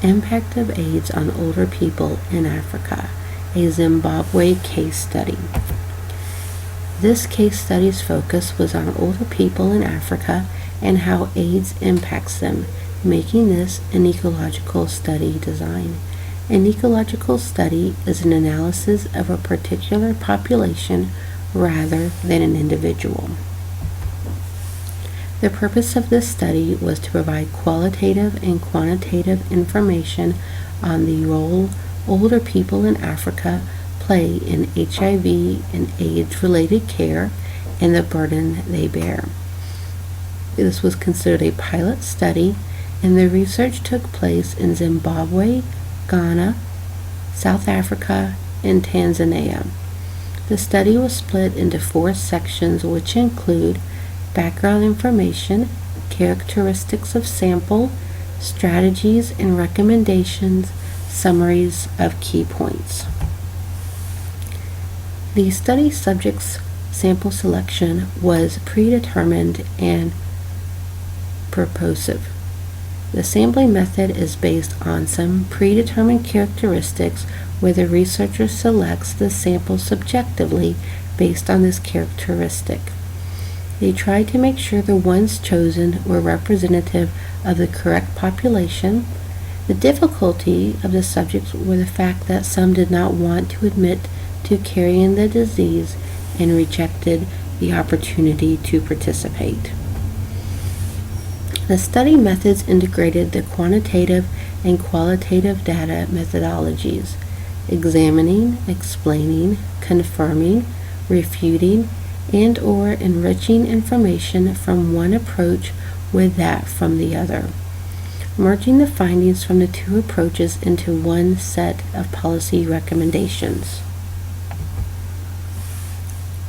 Impact of AIDS on Older People in Africa, a Zimbabwe case study. This case study's focus was on older people in Africa and how AIDS impacts them, making this an ecological study design. An ecological study is an analysis of a particular population rather than an individual. The purpose of this study was to provide qualitative and quantitative information on the role older people in Africa play in HIV and AIDS-related care and the burden they bear. This was considered a pilot study, and the research took place in Zimbabwe, Ghana, South Africa, and Tanzania. The study was split into 4 sections, which include background information, characteristics of sample, strategies and recommendations, summaries of key points. The study subjects' sample selection was predetermined and purposive. The sampling method is based on some predetermined characteristics where the researcher selects the sample subjectively based on this characteristic. They tried to make sure the ones chosen were representative of the correct population. The difficulty of the subjects were the fact that some did not want to admit to carrying the disease and rejected the opportunity to participate. The study methods integrated the quantitative and qualitative data methodologies: examining, explaining, confirming, refuting, and/or enriching information from one approach with that from the other, merging the findings from the 2 approaches into one set of policy recommendations.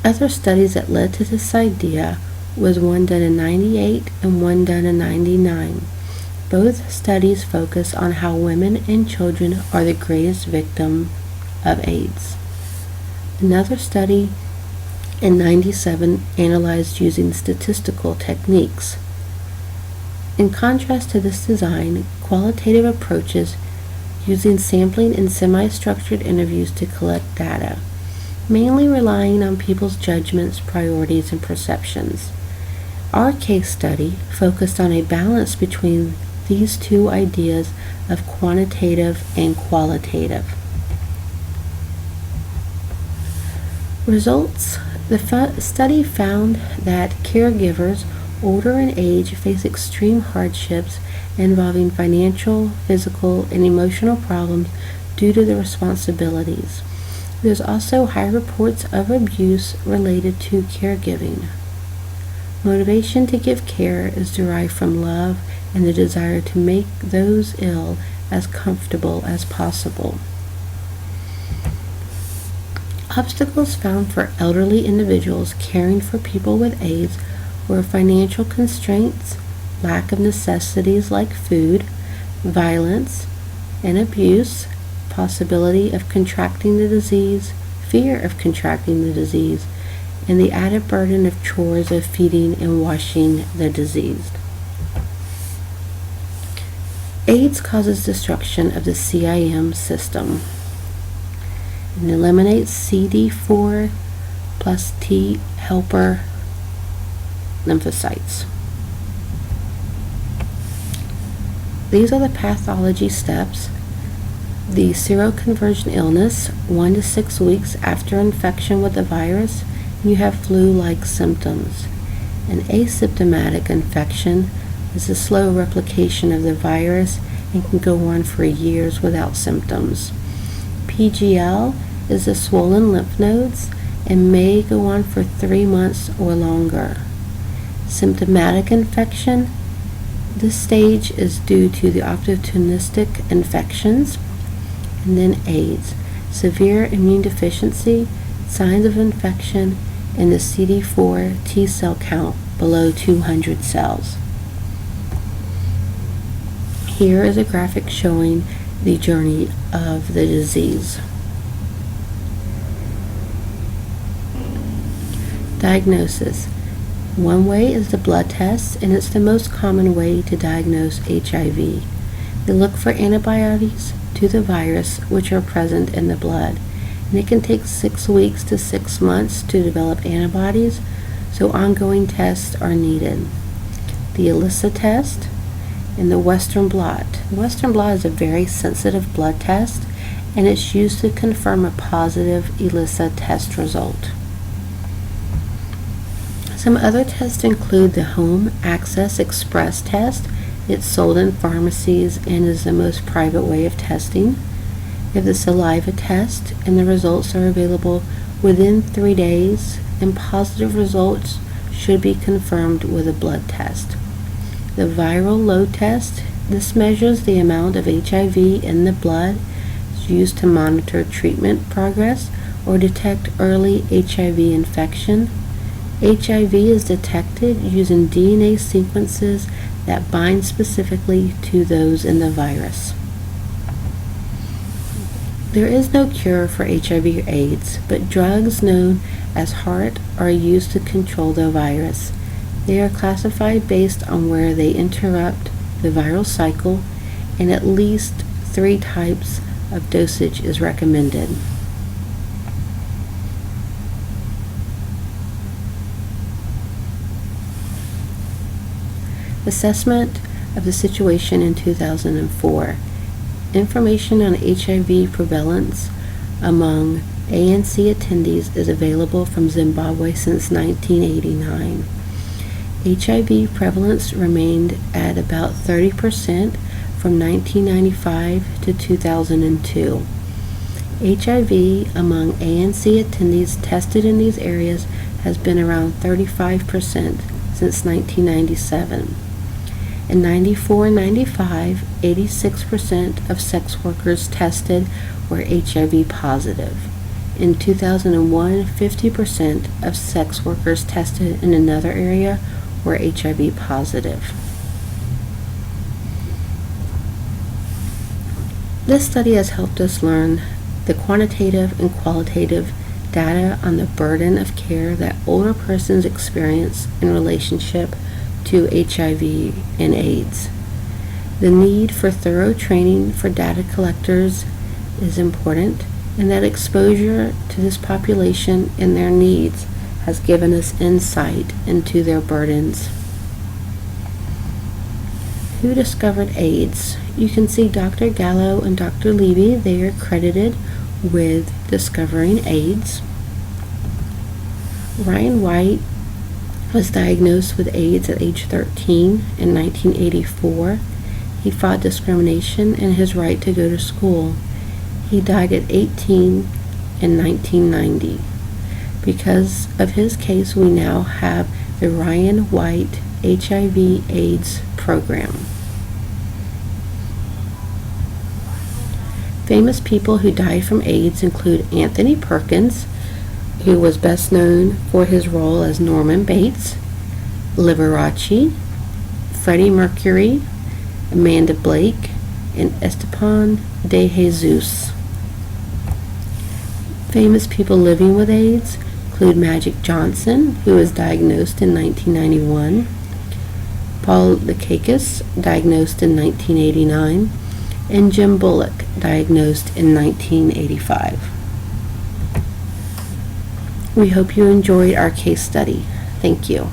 Other studies that led to this idea was one done in 98 and one done in 99. Both studies focus on how women and children are the greatest victim of AIDS. Another study in 97 analyzed using statistical techniques. In contrast to this design, qualitative approaches using sampling and semi-structured interviews to collect data, mainly relying on people's judgments, priorities, and perceptions. Our case study focused on a balance between these 2 ideas of quantitative and qualitative. Results. The study found that caregivers older in age face extreme hardships involving financial, physical, and emotional problems due to the responsibilities. There's also high reports of abuse related to caregiving. Motivation to give care is derived from love and the desire to make those ill as comfortable as possible. Obstacles found for elderly individuals caring for people with AIDS were financial constraints, lack of necessities like food, violence and abuse, possibility of contracting the disease, fear of contracting the disease, and the added burden of chores of feeding and washing the diseased. AIDS causes destruction of the CIM system and eliminates CD4 plus T helper lymphocytes. These are the pathology steps. The seroconversion illness, 1 to 6 weeks after infection with the virus, you have flu-like symptoms. An asymptomatic infection is a slow replication of the virus and can go on for years without symptoms. PGL is the swollen lymph nodes and may go on for 3 months or longer. Symptomatic infection, this stage is due to the opportunistic infections. And then AIDS, severe immune deficiency, signs of infection, and the CD4 T cell count below 200 cells. Here is a graphic showing the journey of the disease. Diagnosis. One way is the blood test, and it's the most common way to diagnose HIV. They look for antibodies to the virus which are present in the blood. And it can take 6 weeks to 6 months to develop antibodies, so ongoing tests are needed. The ELISA test and the Western blot. The Western blot is a very sensitive blood test, and it's used to confirm a positive ELISA test result. Some other tests include the Home Access Express test. It's sold in pharmacies and is the most private way of testing. You have the saliva test, and the results are available within 3 days, and positive results should be confirmed with a blood test. The viral load test, this measures the amount of HIV in the blood. It's used to monitor treatment progress or detect early HIV infection. HIV is detected using DNA sequences that bind specifically to those in the virus. There is no cure for HIV or AIDS, but drugs known as HAART are used to control the virus. They are classified based on where they interrupt the viral cycle, and at least 3 types of dosage is recommended. Assessment of the situation in 2004. Information on HIV prevalence among ANC attendees is available from Zimbabwe since 1989. HIV prevalence remained at about 30% from 1995 to 2002. HIV among ANC attendees tested in these areas has been around 35% since 1997. In 94 and 95, 86% of sex workers tested were HIV positive. In 2001, 50% of sex workers tested in another area were HIV positive. This study has helped us learn the quantitative and qualitative data on the burden of care that older persons experience in relationship to HIV and AIDS. The need for thorough training for data collectors is important, and that exposure to this population and their needs has given us insight into their burdens. Who discovered AIDS? You can see Dr. Gallo and Dr. Levy. They are credited with discovering AIDS. Ryan White was diagnosed with AIDS at age 13 in 1984. He fought discrimination and his right to go to school. He died at 18 in 1990. Because of his case, we now have the Ryan White HIV/AIDS program. Famous people who died from AIDS include Anthony Perkins, who was best known for his role as Norman Bates, Liberace, Freddie Mercury, Amanda Blake, and Esteban de Jesus. Famous people living with AIDS include Magic Johnson, who was diagnosed in 1991, Paul Dukakis, diagnosed in 1989, and Jim Bullock, diagnosed in 1985. We hope you enjoyed our case study. Thank you.